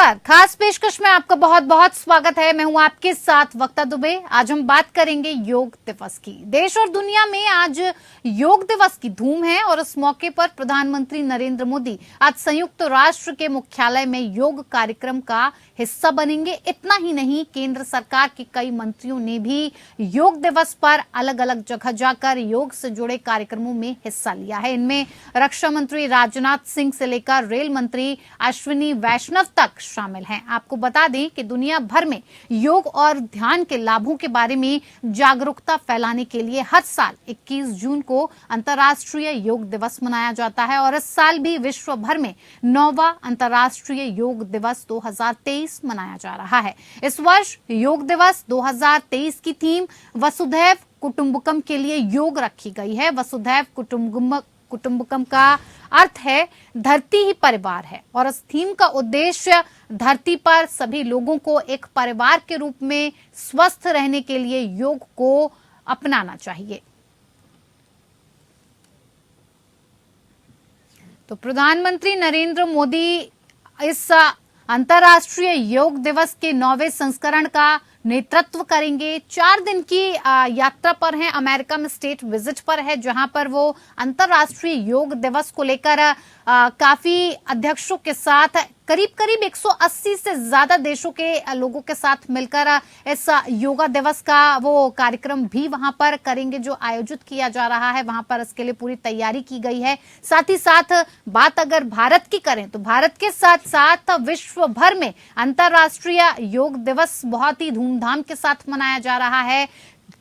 नमस्कार। खास पेशकश में आपका बहुत बहुत स्वागत है। मैं हूं आपके साथ वक्ता दुबे। आज हम बात करेंगे योग दिवस की। देश और दुनिया में आज योग दिवस की धूम है और इस मौके पर प्रधानमंत्री नरेंद्र मोदी आज संयुक्त राष्ट्र के मुख्यालय में योग कार्यक्रम का हिस्सा बनेंगे। इतना ही नहीं, केंद्र सरकार के कई मंत्रियों ने भी योग दिवस पर अलग अलग जगह जाकर योग से जुड़े कार्यक्रमों में हिस्सा लिया है। इनमें रक्षा मंत्री राजनाथ सिंह से लेकर रेल मंत्री अश्विनी वैष्णव तक शामिल हैं। आपको बता दें कि दुनिया भर में योग और ध्यान के लाभों के बारे में जागरूकता फैलाने के लिए हर साल 21 जून को अंतर्राष्ट्रीय योग दिवस मनाया जाता है और इस साल भी विश्व भर में 9वां अंतर्राष्ट्रीय योग दिवस 2023 मनाया जा रहा है। इस वर्ष योग दिवस 2023 की थीम वसुधैव कुटुंबकम के लिए योग रखी गई है। वसुधैव कुटुंबकम का अर्थ है धरती ही परिवार है और इस थीम का उद्देश्य धरती पर सभी लोगों को एक परिवार के रूप में स्वस्थ रहने के लिए योग को अपनाना चाहिए। तो प्रधानमंत्री नरेंद्र मोदी इस अंतर्राष्ट्रीय योग दिवस के 9वें संस्करण का नेतृत्व करेंगे। 4 दिन की यात्रा पर हैं, अमेरिका में स्टेट विजिट पर है, जहां पर वो अंतर्राष्ट्रीय योग दिवस को लेकर काफी अध्यक्षों के साथ करीब 180 से ज्यादा देशों के लोगों के साथ मिलकर इस योगा दिवस का वो कार्यक्रम भी वहां पर करेंगे जो आयोजित किया जा रहा है। वहां पर इसके लिए पूरी तैयारी की गई है। साथ ही साथ बात अगर भारत की करें तो भारत के साथ साथ विश्व भर में अंतर्राष्ट्रीय योग दिवस बहुत ही धूमधाम के साथ मनाया जा रहा है।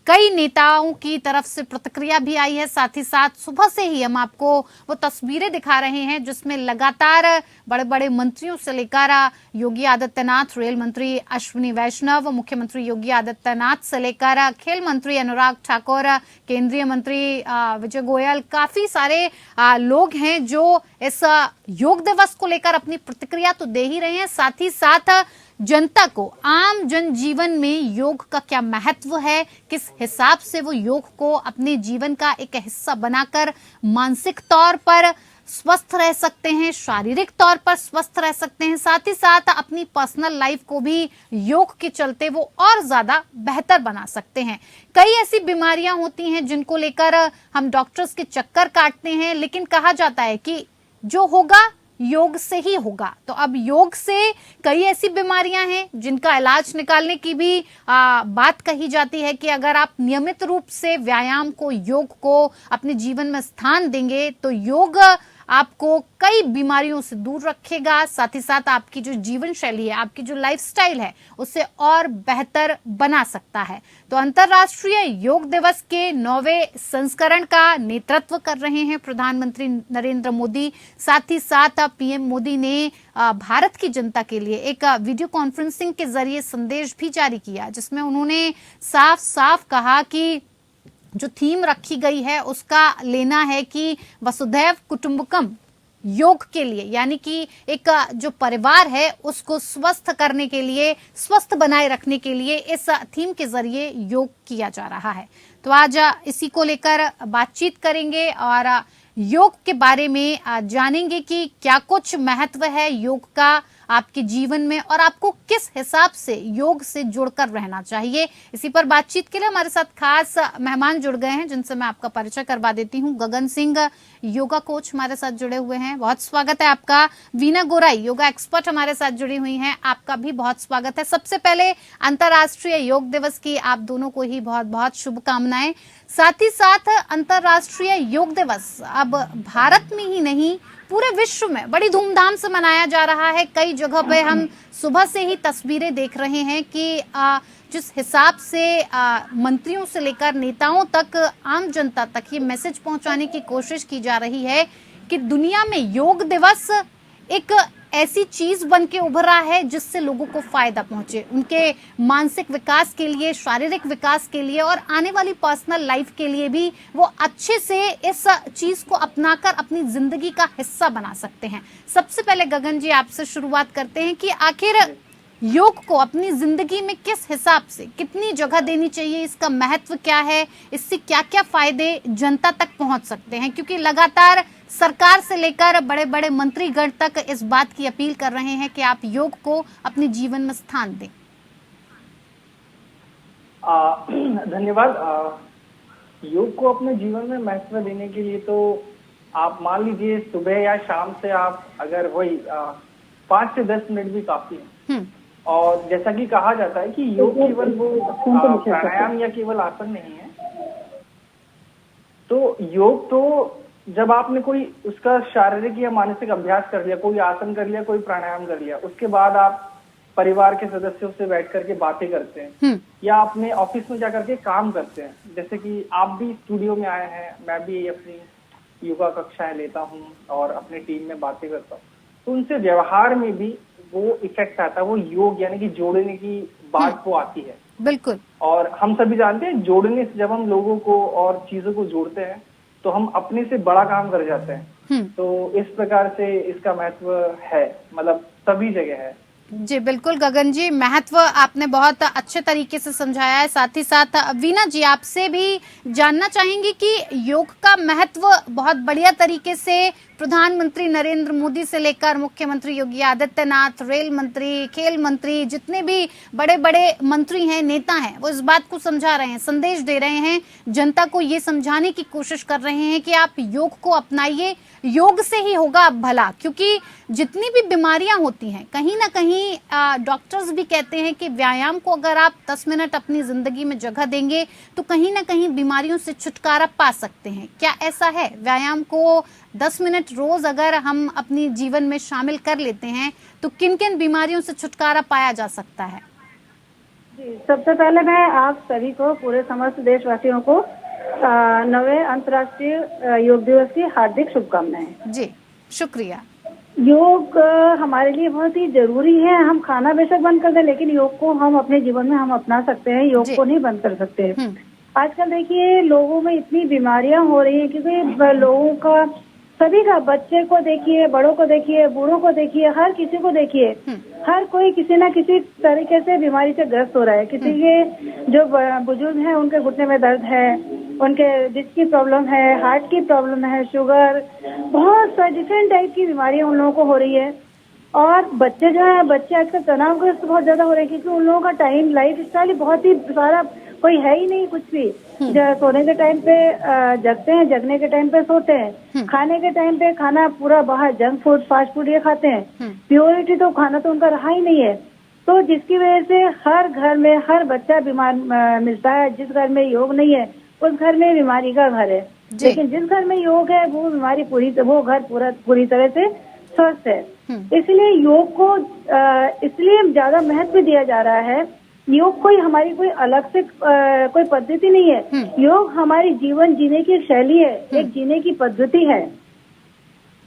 कई नेताओं की तरफ से प्रतिक्रिया भी आई है। साथ ही साथ सुबह से ही हम आपको वो तस्वीरें दिखा रहे हैं जिसमें लगातार बड़े बड़े मंत्रियों से लेकर योगी आदित्यनाथ, रेल मंत्री अश्विनी वैष्णव, मुख्यमंत्री योगी आदित्यनाथ से लेकर खेल मंत्री अनुराग ठाकुर, केंद्रीय मंत्री विजय गोयल, काफी सारे लोग हैं जो इस योग दिवस को लेकर अपनी प्रतिक्रिया तो दे ही रहे हैं। साथ ही साथ जनता को आम जनजीवन में योग का क्या महत्व है, किस हिसाब से वो योग को अपने जीवन का एक हिस्सा बनाकर मानसिक तौर पर स्वस्थ रह सकते हैं, शारीरिक तौर पर स्वस्थ रह सकते हैं, साथ ही साथ अपनी पर्सनल लाइफ को भी योग के चलते वो और ज्यादा बेहतर बना सकते हैं। कई ऐसी बीमारियां होती हैं जिनको लेकर हम डॉक्टर्स के चक्कर काटते हैं, लेकिन कहा जाता है कि जो होगा योग से ही होगा। तो अब योग से कई ऐसी बीमारियां हैं जिनका इलाज निकालने की भी बात कही जाती है कि अगर आप नियमित रूप से व्यायाम को, योग को अपने जीवन में स्थान देंगे तो योग आपको कई बीमारियों से दूर रखेगा। साथ ही साथ आपकी जो जीवन शैली है, आपकी जो लाइफस्टाइल है, उसे और बेहतर बना सकता है। तो अंतर्राष्ट्रीय योग दिवस के 9वें संस्करण का नेतृत्व कर रहे हैं प्रधानमंत्री नरेंद्र मोदी। साथ ही साथ पीएम मोदी ने भारत की जनता के लिए एक वीडियो कॉन्फ्रेंसिंग के जरिए संदेश भी जारी किया, जिसमें उन्होंने साफ साफ कहा कि जो थीम रखी गई है उसका लेना है कि वसुधैव कुटुंबकम योग के लिए, यानी कि एक जो परिवार है उसको स्वस्थ करने के लिए, स्वस्थ बनाए रखने के लिए इस थीम के जरिए योग किया जा रहा है। तो आज इसी को लेकर बातचीत करेंगे और योग के बारे में जानेंगे कि क्या कुछ महत्व है योग का आपके जीवन में और आपको किस हिसाब से योग से जुड़कर रहना चाहिए। इसी पर बातचीत के लिए हमारे साथ खास मेहमान जुड़ गए हैं जिनसे मैं आपका परिचय करवा देती हूँ। गगन सिंह योगा कोच हमारे साथ जुड़े हुए हैं, बहुत स्वागत है आपका। वीना गोराई योगा एक्सपर्ट हमारे साथ जुड़ी हुई हैं, आपका भी बहुत स्वागत है। सबसे पहले अंतर्राष्ट्रीय योग दिवस की आप दोनों को ही बहुत बहुत शुभकामनाएं। साथ ही साथ अंतर्राष्ट्रीय योग दिवस अब भारत में ही नहीं पूरे विश्व में बड़ी धूमधाम से मनाया जा रहा है। कई जगह पे हम सुबह से ही तस्वीरें देख रहे हैं कि जिस हिसाब से मंत्रियों से लेकर नेताओं तक, आम जनता तक ये मैसेज पहुंचाने की कोशिश की जा रही है कि दुनिया में योग दिवस एक ऐसी चीज बन के उभरा है जिससे लोगों को फायदा पहुंचे, उनके मानसिक विकास के लिए, शारीरिक विकास के लिए और आने वाली पर्सनल लाइफ के लिए भी वो अच्छे से इस चीज को अपनाकर अपनी जिंदगी का हिस्सा बना सकते हैं। सबसे पहले गगन जी आपसे शुरुआत करते हैं कि आखिर योग को अपनी जिंदगी में किस हिसाब से कितनी जगह देनी चाहिए, इसका महत्व क्या है, इससे क्या क्या फायदे जनता तक पहुंच सकते हैं, क्योंकि लगातार सरकार से लेकर बड़े बड़े मंत्रीगण तक इस बात की अपील कर रहे हैं कि आप योग को अपने जीवन में स्थान दें। धन्यवाद। योग को अपने जीवन में महत्व देने के लिए तो आप मान लीजिए सुबह या शाम से आप अगर वही 5 से 10 मिनट भी काफी है। और जैसा कि कहा जाता है कि योग केवल वो प्राणायाम या केवल आसन नहीं है। तो योग तो जब आपने कोई उसका शारीरिक या मानसिक अभ्यास कर लिया, कोई आसन कर लिया, कोई प्राणायाम कर लिया, उसके बाद आप परिवार के सदस्यों से बैठ करके बातें करते हैं या अपने ऑफिस में जाकर के काम करते हैं। जैसे कि आप भी स्टूडियो में आए हैं, मैं भी अपनी योगा कक्षाएं लेता हूँ और अपने टीम में बातें करता हूँ, तो उनसे व्यवहार में भी वो इफेक्ट आता है, वो योग यानी कि जोड़ने की बात वो आती है। बिल्कुल। और हम सभी जानते हैं जोड़ने से जब हम लोगों को और चीजों को जोड़ते हैं तो हम अपने से बड़ा काम कर जाते हैं। तो इस प्रकार से इसका महत्व है, मतलब सभी जगह है। जी बिल्कुल गगन जी, महत्व आपने बहुत अच्छे तरीके से समझाया है। साथ ही साथ वीना जी, आपसे भी जानना चाहेंगे कि योग का महत्व बहुत बढ़िया तरीके से प्रधानमंत्री नरेंद्र मोदी से लेकर मुख्यमंत्री योगी आदित्यनाथ, रेल मंत्री, खेल मंत्री, जितने भी बड़े बड़े मंत्री हैं, नेता हैं, वो इस बात को समझा रहे हैं, संदेश दे रहे हैं, जनता को ये समझाने की कोशिश कर रहे हैं कि आप योग को अपनाइए, योग से ही होगा अब भला। क्योंकि जितनी भी बीमारियां होती हैं, कहीं ना कहीं डॉक्टर्स भी कहते हैं कि व्यायाम को अगर आप 10 मिनट अपनी जिंदगी में जगह देंगे तो कहीं ना कहीं बीमारियों से छुटकारा पा सकते हैं। क्या ऐसा है? व्यायाम को 10 मिनट रोज अगर हम अपनी जीवन में शामिल कर लेते हैं तो किन किन बीमारियों से छुटकारा पाया जा सकता है? जी, सबसे पहले मैं आप सभी को, पूरे समस्त देशवासियों को 9वें अंतर्राष्ट्रीय योग दिवस की हार्दिक शुभकामनाएं। जी शुक्रिया। योग हमारे लिए बहुत ही जरूरी है। हम खाना बेशक बंद कर दें, लेकिन योग को हम अपने जीवन में हम अपना सकते हैं, योग को नहीं बंद कर सकते। आजकल देखिए लोगों में इतनी बीमारियां हो रही हैं क्योंकि लोगों का, सभी का, बच्चे को देखिए, बड़ों को देखिए, बूढ़ों को देखिए, हर किसी को देखिए, हर कोई किसी न किसी तरीके से बीमारी से ग्रस्त हो रहा है। किसी के जो बुजुर्ग हैं उनके घुटने में दर्द है, उनके डिस्क की प्रॉब्लम है, हार्ट की प्रॉब्लम है, शुगर, बहुत सारी डिफरेंट टाइप की बीमारियां उन लोगों को हो रही है। और बच्चे जो है, बच्चे आजकल तनावग्रस्त बहुत ज्यादा हो रहे हैं क्योंकि उन लोगों का टाइम, लाइफ स्टाइल बहुत ही सारा, कोई है ही नहीं कुछ भी। सोने के टाइम पे जगते हैं, जगने के टाइम पे सोते हैं, खाने के टाइम पे खाना पूरा बाहर जंक फूड, फास्ट फूड ये खाते हैं। प्योरिटी तो खाना तो उनका रहा ही नहीं है। तो जिसकी वजह से हर घर में हर बच्चा बीमार मिलता है। जिस घर में योग नहीं है उस घर में बीमारी का घर है, लेकिन जिस घर में योग है वो बीमारी वो घर पूरी तरह से स्वस्थ है। इसलिए योग को इसलिए ज्यादा महत्व दिया जा रहा है। योग कोई हमारी कोई अलग से कोई पद्धति नहीं है। योग हमारी जीवन जीने की शैली है, एक जीने की पद्धति है।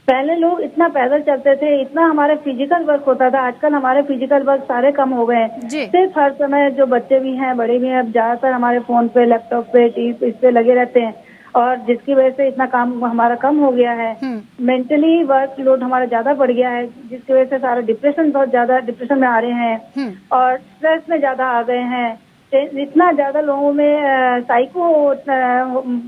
पहले लोग इतना पैदल चलते थे, इतना हमारा फिजिकल वर्क होता था। आजकल हमारे फिजिकल वर्क सारे कम हो गए हैं। सिर्फ हर समय जो बच्चे भी हैं, बड़े भी हैं, अब ज्यादातर हमारे फोन पे, लैपटॉप पे, टीवी इस पे लगे रहते हैं और जिसकी वजह से इतना काम हमारा कम हो गया है। मेंटली वर्क लोड हमारा ज्यादा बढ़ गया है, जिसकी वजह से सारा डिप्रेशन, बहुत ज्यादा डिप्रेशन में आ रहे हैं और स्ट्रेस में ज्यादा आ गए हैं। इतना ज्यादा लोगों में साइको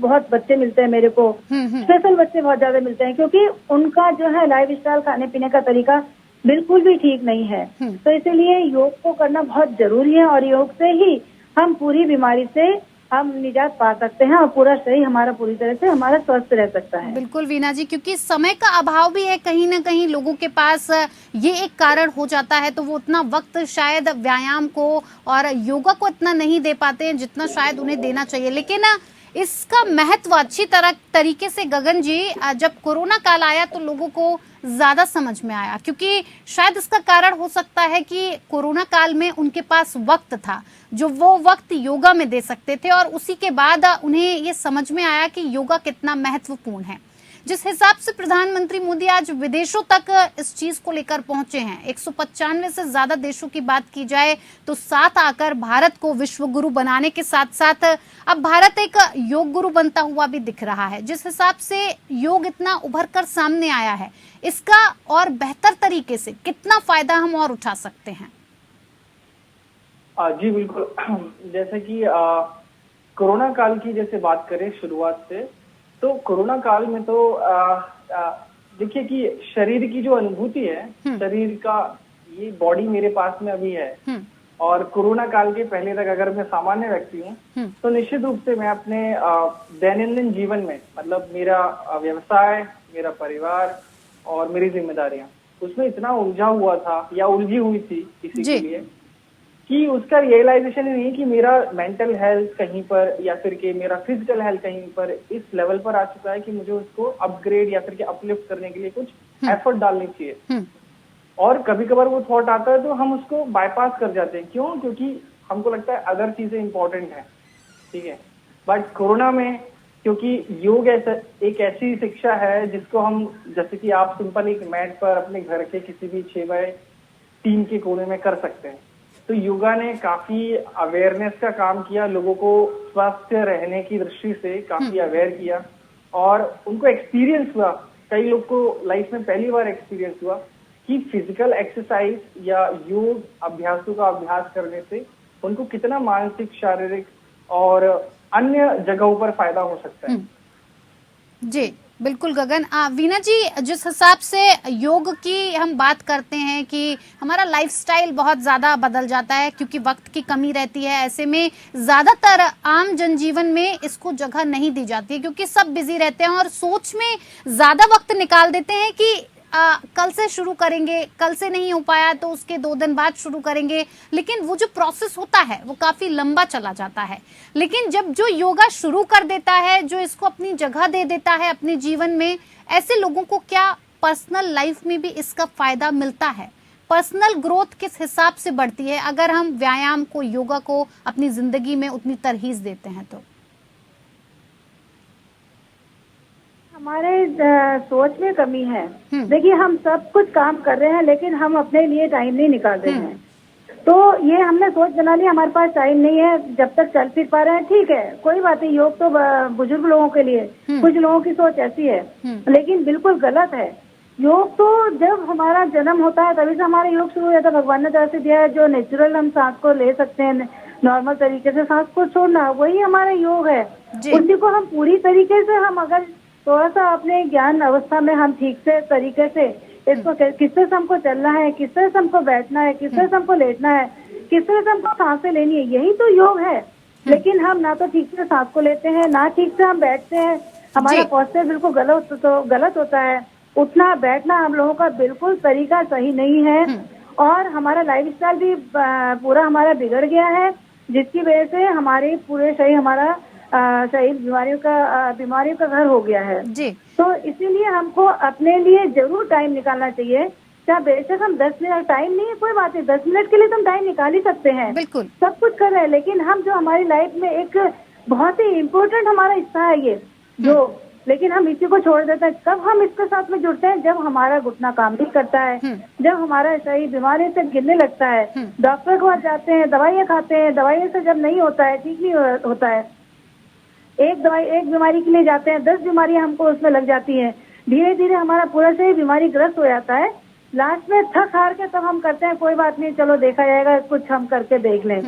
बहुत बच्चे मिलते हैं मेरे को, स्पेशल बच्चे बहुत ज्यादा मिलते हैं क्योंकि उनका जो है लाइफ स्टाइल, खाने पीने का तरीका बिल्कुल भी ठीक नहीं है। तो इसीलिए योग को करना बहुत जरूरी है और योग से ही हम पूरी बीमारी से हम निजात पा सकते हैं और पूरा शरीर हमारा पूरी तरह से हमारा स्वस्थ रह सकता है। बिल्कुल वीना जी, क्योंकि समय का अभाव भी है कहीं ना कहीं लोगों के पास, ये एक कारण हो जाता है। तो वो उतना वक्त शायद व्यायाम को और योगा को इतना नहीं दे पाते हैं जितना शायद उन्हें देना चाहिए। लेकिन इसका महत्व अच्छी तरीके से गगन जी, जब कोरोना काल आया तो लोगों को ज्यादा समझ में आया, क्योंकि शायद इसका कारण हो सकता है कि कोरोना काल में उनके पास वक्त था जो वो वक्त योगा में दे सकते थे और उसी के बाद उन्हें ये समझ में आया कि योगा कितना महत्वपूर्ण है। जिस हिसाब से प्रधानमंत्री मोदी आज विदेशों तक इस चीज को लेकर पहुंचे हैं, 195 से ज्यादा देशों की बात की जाए तो साथ आकर भारत को विश्व गुरु बनाने के साथ साथ अब भारत एक योग गुरु बनता हुआ भी दिख रहा है। जिस हिसाब से योग इतना उभर कर सामने आया है, इसका और बेहतर तरीके से कितना फायदा हम और उठा सकते हैं? जी बिल्कुल। जैसे कि कोरोना काल की जैसे बात करें शुरुआत से, तो कोरोना काल में तो देखिए कि शरीर की जो अनुभूति है, शरीर का ये बॉडी मेरे पास में अभी है, और कोरोना काल के पहले तक अगर मैं सामान्य व्यक्ति हूँ तो निश्चित रूप से मैं अपने दैनंदिन जीवन में, मतलब मेरा व्यवसाय, मेरा परिवार और मेरी जिम्मेदारियां, उसमें इतना उलझा हुआ था या उलझी हुई थी किसी के लिए कि उसका रियलाइजेशन ही नहीं कि मेरा मेंटल हेल्थ कहीं पर या फिर कि मेरा फिजिकल हेल्थ कहीं पर इस लेवल पर आ चुका है कि मुझे उसको अपग्रेड या फिर कि अपलिफ्ट करने के लिए कुछ एफर्ट डालनी चाहिए। और कभी कभार वो थॉट आता है तो हम उसको बाईपास कर जाते हैं। क्यों? क्योंकि हमको लगता है अदर चीजें इंपॉर्टेंट है, ठीक है। बट कोरोना में, क्योंकि योग एक ऐसी शिक्षा है जिसको हम, जैसे कि आप सिंपल एक मैट पर अपने घर के किसी भी 6x3 के कोने में कर सकते हैं, तो योगा ने काफी अवेयरनेस का काम किया, लोगों को स्वस्थ रहने की दृष्टि से काफी अवेयर किया, और उनको एक्सपीरियंस हुआ, कई लोग को लाइफ में पहली बार एक्सपीरियंस हुआ कि फिजिकल एक्सरसाइज या योग अभ्यासों का अभ्यास करने से उनको कितना मानसिक, शारीरिक और अन्य जगहों पर फायदा हो सकता है। जी बिल्कुल गगन। वीना जी, जिस हिसाब से योग की हम बात करते हैं कि हमारा लाइफस्टाइल बहुत ज्यादा बदल जाता है क्योंकि वक्त की कमी रहती है, ऐसे में ज्यादातर आम जनजीवन में इसको जगह नहीं दी जाती है क्योंकि सब बिजी रहते हैं और सोच में ज्यादा वक्त निकाल देते हैं कि कल से शुरू करेंगे, कल से नहीं हो पाया तो उसके 2 दिन बाद शुरू करेंगे, लेकिन वो जो प्रोसेस होता है वो काफी लंबा चला जाता है। लेकिन जब जो योगा शुरू कर देता है, जो इसको अपनी जगह दे देता है अपने जीवन में, ऐसे लोगों को क्या पर्सनल लाइफ में भी इसका फायदा मिलता है? पर्सनल ग्रोथ किस हिसाब से बढ़ती है अगर हम व्यायाम को, योगा को अपनी जिंदगी में उतनी तरहीज देते हैं तो? हमारे सोच में कमी है। देखिए, हम सब कुछ काम कर रहे हैं लेकिन हम अपने लिए टाइम नहीं निकाल रहे हैं। तो ये हमने सोच बना ली हमारे पास टाइम नहीं है, जब तक चल फिर पा रहे हैं ठीक है, कोई बात नहीं, योग तो बुजुर्ग लोगों के लिए, कुछ लोगों की सोच ऐसी है, लेकिन बिल्कुल गलत है। योग तो जब हमारा जन्म होता है तभी से हमारा योग शुरू हो जाता है। भगवान ने जैसे दिया है, जो नेचुरल हम सांस को ले सकते हैं, नॉर्मल तरीके से सांस को छोड़ना, वही हमारा योग है। उसी को हम पूरी तरीके से, हम अगर थोड़ा सा अपने ज्ञान अवस्था में हम ठीक से तरीके से इसको, किस तरह से हमको चलना है, किस तरह से हमको बैठना है, किस तरह से हमको लेटना है, किस तरह से हमको सांसें लेनी है, यही तो योग है। लेकिन हम ना तो ठीक से सांस को लेते हैं, ना ठीक से हम बैठते हैं, हमारा पोस्चर बिल्कुल गलत होता है। उठना बैठना हम लोगों का बिल्कुल तरीका सही नहीं है, और हमारा लाइफस्टाइल भी पूरा हमारा बिगड़ गया है, जिसकी वजह से हमारे पूरे शरीर, हमारा शरीर बीमारियों का घर हो गया है जी। तो इसीलिए हमको अपने लिए जरूर टाइम निकालना चाहिए। चाहे बेशक हम 10 मिनट, टाइम नहीं है कोई बात नहीं, 10 मिनट के लिए तो हम टाइम निकाल ही सकते हैं, बिल्कुल सब कुछ कर रहे हैं। लेकिन हम जो हमारी लाइफ में एक बहुत ही इम्पोर्टेंट हमारा हिस्सा है ये जो, लेकिन हम इसी को छोड़ देते हैं। कब हम इसके साथ में जुड़ते हैं? जब हमारा घुटना काम नहीं करता है, जब हमारा शरीर बीमारी से गिरने लगता है, डॉक्टर के पास जाते हैं, दवाइयाँ खाते हैं, दवाइयों से जब नहीं होता है, ठीक नहीं होता है, एक बीमारी के लिए जाते हैं, 10 बीमारियां हमको उसमें लग जाती हैं, धीरे धीरे हमारा पूरा शरीर बीमारी ग्रस्त हो जाता है। लास्ट में थक हार के तब हम करते हैं कोई बात नहीं, चलो देखा जाएगा, कुछ हम करके देख लें।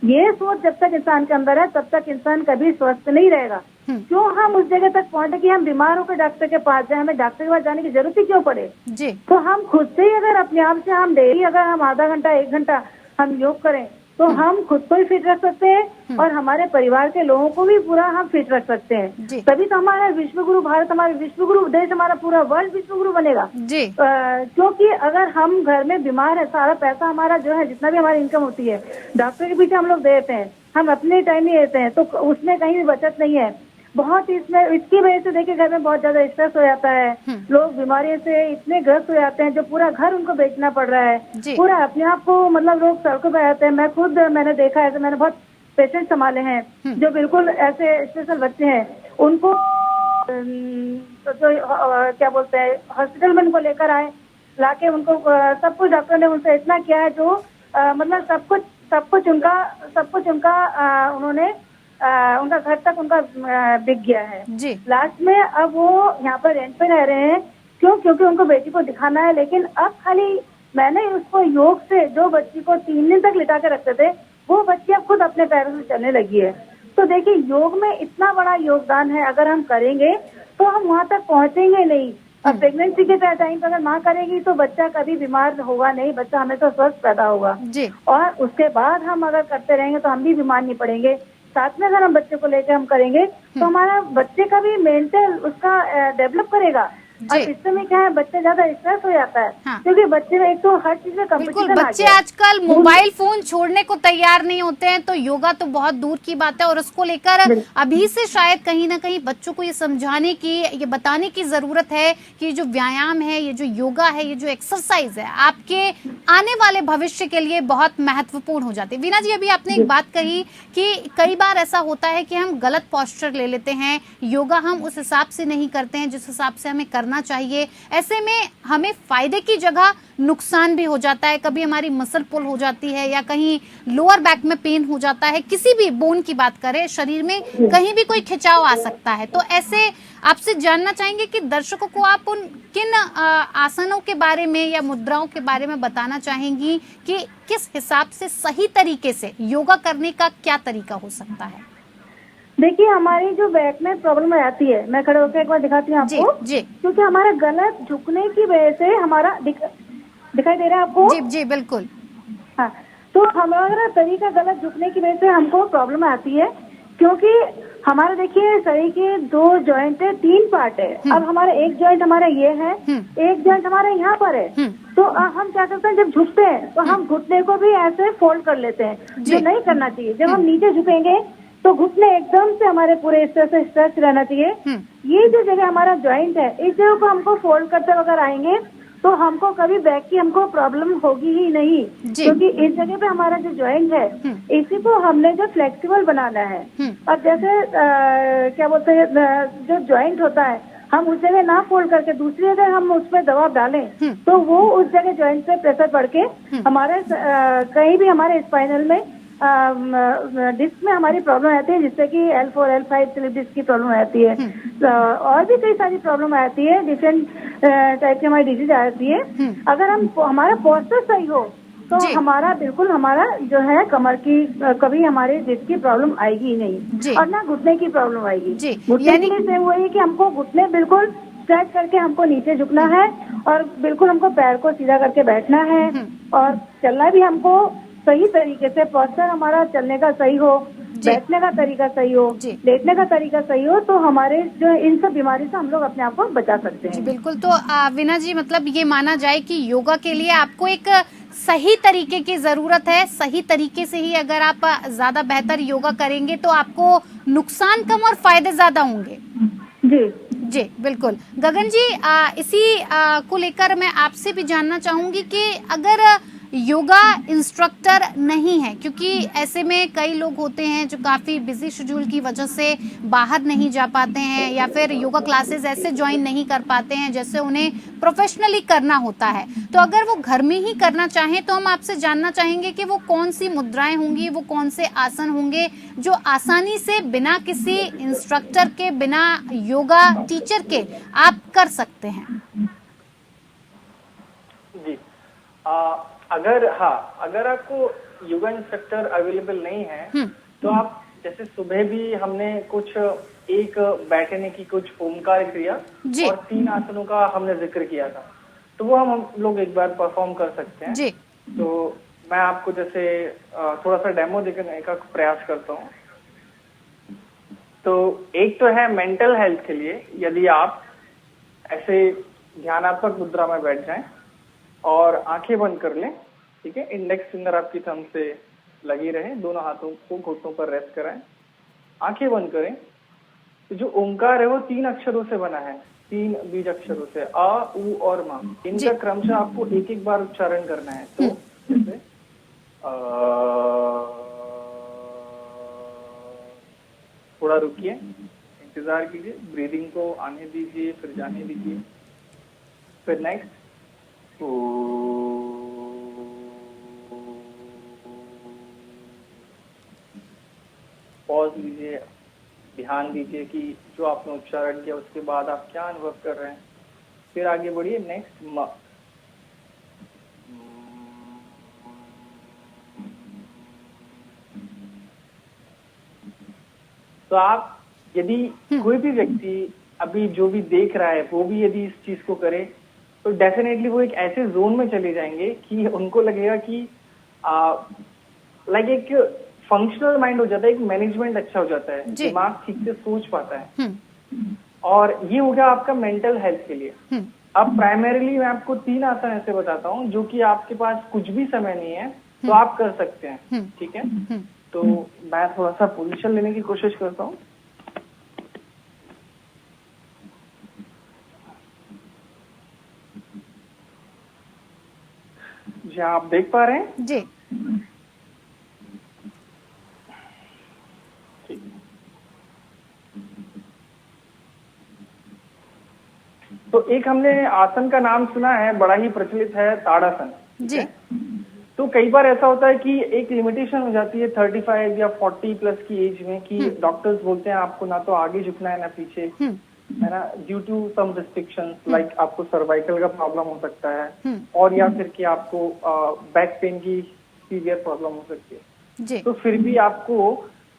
ये सोच जब तक इंसान के अंदर है तब तक इंसान कभी स्वस्थ नहीं रहेगा। क्यों हम उस जगह तक पहुंचे कि हम बीमार होकर डॉक्टर के पास जाए, हमें डॉक्टर के पास जाने की जरूरत ही क्यों पड़े जी। तो हम खुद से ही अगर अपने आप से हम डेली अगर हम आधा घंटा 1 घंटा हम योग करें तो हम खुद को ही फिट रख सकते हैं और हमारे परिवार के लोगों को भी पूरा हम फिट रख सकते हैं। तभी तो हमारा विश्वगुरु भारत, हमारा विश्वगुरु देश, हमारा पूरा वर्ल्ड विश्वगुरु बनेगा जी। क्योंकि अगर हम घर में बीमार है, सारा पैसा हमारा जो है, जितना भी हमारी इनकम होती है, डॉक्टर के पीछे हम लोग देते हैं, हम अपने टाइम ही देते हैं, तो उसमें कहीं भी बचत नहीं है। बहुत इसमें इसकी वजह से देखिए घर में बहुत ज्यादा स्ट्रेस हो जाता है, लोग बीमारियों से इतने ग्रस्त हो जाते हैं जो पूरा घर उनको बेचना पड़ रहा है, पूरा अपने आप को, मतलब लोग सड़कों पर आते हैं। मैंने देखा है, मैंने बहुत पेशेंट संभाले हैं जो बिल्कुल ऐसे स्पेशल बच्चे हैं, उनको जो क्या बोलते हैं हॉस्पिटल में उनको लेकर आए, लाके उनको सब कुछ डॉक्टर ने उनसे इतना किया है जो मतलब सब कुछ उनका उन्होंने उनका घर तक उनका बिक गया है जी। लास्ट में अब वो यहाँ पर रेंट पे रह रहे हैं। क्यों? क्योंकि उनको बेटी को दिखाना है। लेकिन अब खाली मैंने उसको योग से, जो बच्ची को 3 दिन तक लिटा के रखते थे, वो बच्ची अब खुद अपने पैरों से चलने लगी है। तो देखिए योग में इतना बड़ा योगदान है, अगर हम करेंगे तो हम वहाँ तक पहुँचेंगे नहीं। अब प्रेगनेंसी के टाइम पर अगर माँ करेगी तो बच्चा कभी बीमार होगा नहीं, बच्चा हमेशा स्वस्थ पैदा होगा। और उसके बाद हम अगर करते रहेंगे तो हम भी बीमार नहीं पड़ेंगे। साथ में अगर हम बच्चे को लेकर हम करेंगे तो हमारा बच्चे का भी मेंटल उसका डेवलप करेगा। और इससे में क्या है, बच्चा ज्यादा स्ट्रेस हो जाता है। हाँ। क्योंकि बच्चे में एक तो हर चीज में बिल्कुल, बच्चे आजकल मोबाइल फोन छोड़ने को तैयार नहीं होते हैं, तो योगा तो बहुत दूर की बात है। और उसको लेकर अभी से शायद कहीं ना कहीं बच्चों को ये समझाने की, ये बताने की जरूरत है कि जो व्यायाम है, ये जो योगा है, ये जो एक्सरसाइज है, आपके आने वाले भविष्य के लिए बहुत महत्वपूर्ण हो जाती है। वीना जी, अभी आपने एक बात कही कि कई बार ऐसा होता है कि हम गलत पोस्चर ले लेते हैं, योगा हम उस हिसाब से नहीं करते हैं जिस हिसाब से हमें करना चाहिए। ऐसे में हमें फायदे की जगह नुकसान भी हो जाता है। कभी हमारी मसल पुल हो जाती है या कहीं लोअर बैक में पेन हो जाता है, किसी भी बोन की बात करें, शरीर में कहीं भी कोई खिंचाव आ सकता है। तो ऐसे आपसे जानना चाहेंगे कि दर्शकों को आप उन किन आसनों के बारे में या मुद्राओं के बारे में बताना चाहेंगी कि किस हिसाब से सही तरीके से योगा करने का क्या तरीका हो सकता है? देखिए, हमारी जो बैक में प्रॉब्लम आती है, मैं खड़े होकर एक बार दिखाती हूँ आपको। जी। क्योंकि हमारा गलत झुकने की वजह से हमारा दिखाई दे रहा है आपको? जी जी बिल्कुल। हाँ, तो हमारा तरीका गलत झुकने की वजह से हमको प्रॉब्लम आती है। क्योंकि हमारे देखिए शरीर के 2 जॉइंट है, 3 पार्ट है। अब हमारा एक जॉइंट हमारा ये है, एक जॉइंट हमारा यहाँ पर है। तो हम क्या करते हैं, जब झुकते हैं तो हम घुटने को भी ऐसे फोल्ड कर लेते हैं, जो नहीं करना चाहिए। जब हम नीचे झुकेंगे तो घुटने एकदम से हमारे पूरे इस तरह से स्ट्रेच रहना चाहिए। ये जो जगह हमारा जॉइंट है, इस जगह को हमको फोल्ड करते अगर आएंगे तो हमको कभी बैक की हमको प्रॉब्लम होगी ही नहीं। क्योंकि इस जगह पे हमारा जो जॉइंट है, इसी को हमने जो फ्लेक्सिबल बनाना है। और जैसे क्या बोलते हैं, जो जॉइंट होता है, हम उस जगह ना फोल्ड करके दूसरी जगह हम उस पर दबाव डालें तो वो उस जगह जॉइंट पे प्रेशर पड़ के हमारे कहीं भी हमारे स्पाइनल में डिस्क में हमारी प्रॉब्लम आती है, जिससे कि L4 L5 स्लिप डिस्क की प्रॉब्लम आती है। और भी कई सारी प्रॉब्लम आती है, डिफरेंट टाइप की हमारी डिजीज आती है। अगर हम हमारा पोस्चर सही हो तो हमारा बिल्कुल हमारा जो है कमर की कभी हमारे डिस्क की प्रॉब्लम आएगी ही नहीं, और ना घुटने की प्रॉब्लम आएगी। घुटने के लिए सेम वही कि हमको घुटने बिल्कुल स्ट्रेच करके हमको नीचे झुकना है, और बिल्कुल हमको पैर को सीधा करके बैठना है, और चलना भी हमको सही तरीके से, पोस्चर हमारा चलने का सही हो, बैठने का तरीका सही हो, लेटने का तरीका सही हो, तो हमारे जो इन सब बीमारी से हम लोग अपने आप को बचा सकते हैं। जी बिल्कुल। तो वीना जी, मतलब ये माना जाए कि योगा के लिए आपको एक सही तरीके की जरूरत है। सही तरीके से ही अगर आप ज्यादा बेहतर योगा करेंगे तो आपको नुकसान कम और फायदे ज्यादा होंगे। जी जी बिल्कुल। गगन जी, इसी को लेकर मैं आपसे भी जानना चाहूंगी कि अगर योगा इंस्ट्रक्टर नहीं है, क्योंकि ऐसे में कई लोग होते हैं जो काफ़ी बिजी शेड्यूल की वजह से बाहर नहीं जा पाते हैं, या फिर योगा क्लासेस ऐसे ज्वाइन नहीं कर पाते हैं जैसे उन्हें प्रोफेशनली करना होता है। तो अगर वो घर में ही करना चाहें तो हम आपसे जानना चाहेंगे कि वो कौन सी मुद्राएं होंगी, वो कौन से आसन होंगे जो आसानी से बिना किसी इंस्ट्रक्टर के, बिना योगा टीचर के आप कर सकते हैं। जी, अगर आपको योगा इंस्ट्रक्टर अवेलेबल नहीं है तो आप जैसे सुबह भी हमने कुछ एक बैठने की कुछ ओमकार क्रिया और 3 आसनों का हमने जिक्र किया था, तो वो हम लोग एक बार परफॉर्म कर सकते हैं। जी। तो मैं आपको जैसे थोड़ा सा डेमो देने का प्रयास करता हूँ। तो एक तो है मेंटल हेल्थ के लिए, यदि आप ऐसे ध्यानात्मक मुद्रा में बैठ जाएं और आंखें बंद कर लें, ठीक है, इंडेक्स फिंगर आपकी थंब से लगी रहे, दोनों हाथों को घुटनों पर रेस्ट कराएं, आंखें बंद करें। तो जो ओंकार है वो 3 अक्षरों से बना है, 3 बीज अक्षरों से, आ, उ और मा। इनका क्रमशः आपको एक एक बार उच्चारण करना है। तो जैसे थोड़ा रुकिए, इंतजार कीजिए, ब्रीदिंग को आने दीजिए, फिर जाने दीजिए, फिर नेक्स्ट पॉज लीजिए, ध्यान दीजिए कि जो आपने उच्चारण किया उसके बाद आप क्या अनुभव कर रहे हैं। फिर आगे बढ़िए, नेक्स्ट म। तो आप यदि कोई भी व्यक्ति अभी जो भी देख रहा है वो भी यदि इस चीज को करे तो डेफिनेटली वो एक ऐसे जोन में चले जाएंगे कि उनको लगेगा कि लाइक एक फंक्शनल माइंड हो जाता है, एक मैनेजमेंट अच्छा हो जाता है, दिमाग ठीक से सोच पाता है। और ये हो गया आपका मेंटल हेल्थ के लिए। अब प्राइमरीली मैं आपको 3 आसन ऐसे बताता हूँ जो कि आपके पास कुछ भी समय नहीं है तो आप कर सकते हैं, ठीक है। तो मैं थोड़ा सा पोजीशन लेने की कोशिश करता हूँ। जी आप देख पा रहे हैं जी। तो एक हमने आसन का नाम सुना है, बड़ा ही प्रचलित है, ताड़ासन जी। तो कई बार ऐसा होता है कि एक लिमिटेशन हो जाती है 35 या 40 प्लस की एज में कि डॉक्टर्स बोलते हैं आपको ना तो आगे झुकना है ना पीछे, है ना, due to some restrictions like आपको सर्वाइकल का प्रॉब्लम हो सकता है और या फिर कि आपको बैक पेन की सीवियर प्रॉब्लम हो सकती है जी। तो फिर भी आपको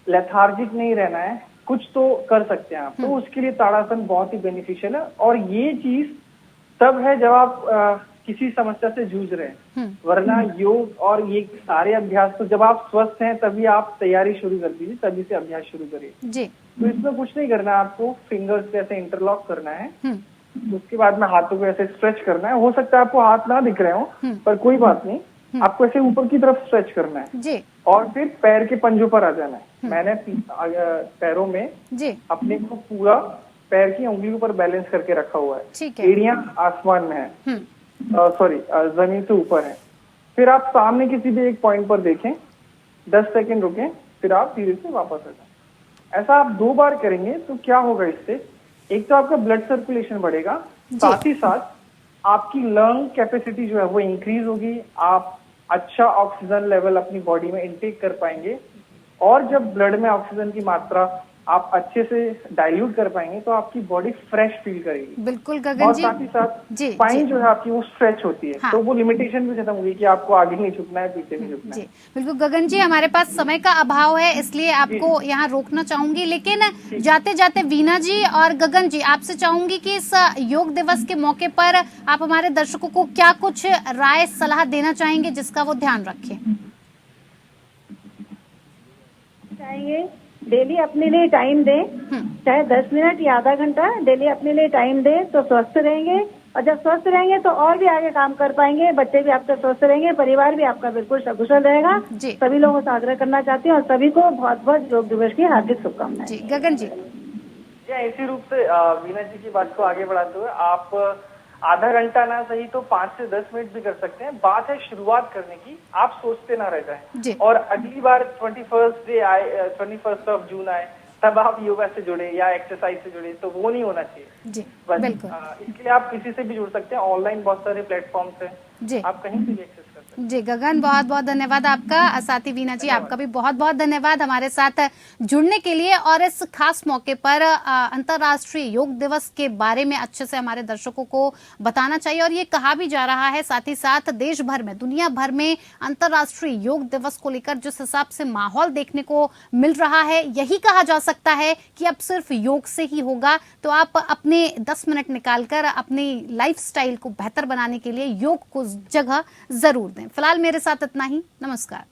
लेथार्जिक नहीं रहना है, कुछ तो कर सकते हैं आप। तो उसके लिए ताड़ासन बहुत ही बेनिफिशियल है और ये चीज तब है जब आप किसी समस्या से जूझ रहे हैं, वरना योग और ये सारे अभ्यास तो जब आप स्वस्थ हैं तभी आप तैयारी शुरू कर दीजिए, तभी से अभ्यास शुरू करिए जी। तो इसमें कुछ नहीं करना, आपको फिंगर्स जैसे इंटरलॉक करना है, उसके बाद में हाथों को ऐसे स्ट्रेच करना है। हो सकता है आपको हाथ ना दिख रहे हो पर कोई बात नहीं, आपको ऐसे ऊपर की तरफ स्ट्रेच करना है जी। और फिर पैर के पंजों पर आ जाना है। मैंने पैरों में जी। अपने को पूरा पैर की उंगलियों पर बैलेंस करके रखा हुआ है, ठीक है। एड़ियां आसमान में है, सॉरी जमीन से ऊपर है। फिर आप सामने किसी भी एक पॉइंट पर देखें, 10 सेकंड रुकें, फिर आप धीरे से वापस आ जाएं। ऐसा आप 2 बार करेंगे तो क्या होगा, इससे एक तो आपका ब्लड सर्कुलेशन बढ़ेगा, साथ ही साथ आपकी लंग कैपेसिटी जो है वो इंक्रीज होगी, आप अच्छा ऑक्सीजन लेवल अपनी बॉडी में इनटेक कर पाएंगे और जब ब्लड में ऑक्सीजन की मात्रा आप अच्छे से डाइल्यूट कर पाएंगे तो आपकी बॉडी फ्रेश फील करेगी। बिल्कुल गगन और जी। साथ ही साथ जी, स्पाइन जो है आपकी वो स्ट्रेच होती है, हाँ। तो वो लिमिटेशन भी खत्म होगी कि आपको आगे नहीं झुकना है, पीछे नहीं झुकना जी है। बिल्कुल गगन जी, हमारे पास समय का अभाव है इसलिए आपको यहाँ रोकना चाहूंगी, लेकिन जाते जाते वीना जी और गगन जी आपसे चाहूंगी कि इस योग दिवस के मौके पर आप हमारे दर्शकों को क्या कुछ राय सलाह देना चाहेंगे जिसका वो ध्यान रखें। चाहेंगे डेली अपने लिए टाइम दें, चाहे 10 मिनट या आधा घंटा डेली अपने लिए टाइम दें तो स्वस्थ रहेंगे और जब स्वस्थ रहेंगे तो और भी आगे काम कर पाएंगे, बच्चे भी आपके स्वस्थ रहेंगे, परिवार भी आपका बिल्कुल सकुशल रहेगा। सभी लोगों से आग्रह करना चाहती हूँ और सभी को बहुत बहुत योग दिवस की हार्दिक शुभकामनाएं। जी गगन जी। इसी रूप से वीना जी की बात को आगे बढ़ाते हुए आप आधा घंटा ना सही तो 5 से 10 मिनट भी कर सकते हैं। बात है शुरुआत करने की, आप सोचते ना रह जाएं और अगली बार 21st डे आए, 21st ऑफ जून आए तब आप योगा से जुड़े या एक्सरसाइज से जुड़े, तो वो नहीं होना चाहिए जी। बस बिल्कुल। इसके लिए आप किसी से भी जुड़ सकते हैं, ऑनलाइन बहुत सारे प्लेटफॉर्म्स हैं जी, आप कहीं से भी एक्सेस कर सकते हैं। जी गगन, बहुत बहुत धन्यवाद आपका। साथ ही वीना जी आपका भी बहुत बहुत धन्यवाद हमारे साथ जुड़ने के लिए और इस खास मौके पर अंतर्राष्ट्रीय योग दिवस के बारे में अच्छे से हमारे दर्शकों को बताना चाहिए। और ये कहा भी जा रहा है साथ ही साथ देश भर में, दुनिया भर में अंतर्राष्ट्रीय योग दिवस को लेकर जिस हिसाब से माहौल देखने को मिल रहा है, यही कहा जा सकता है कि अब सिर्फ योग से ही होगा। तो आप अपने 10 मिनट निकालकर अपनी लाइफस्टाइल को बेहतर बनाने के लिए योग को जगह जरूर दें। फिलहाल मेरे साथ इतना ही, नमस्कार।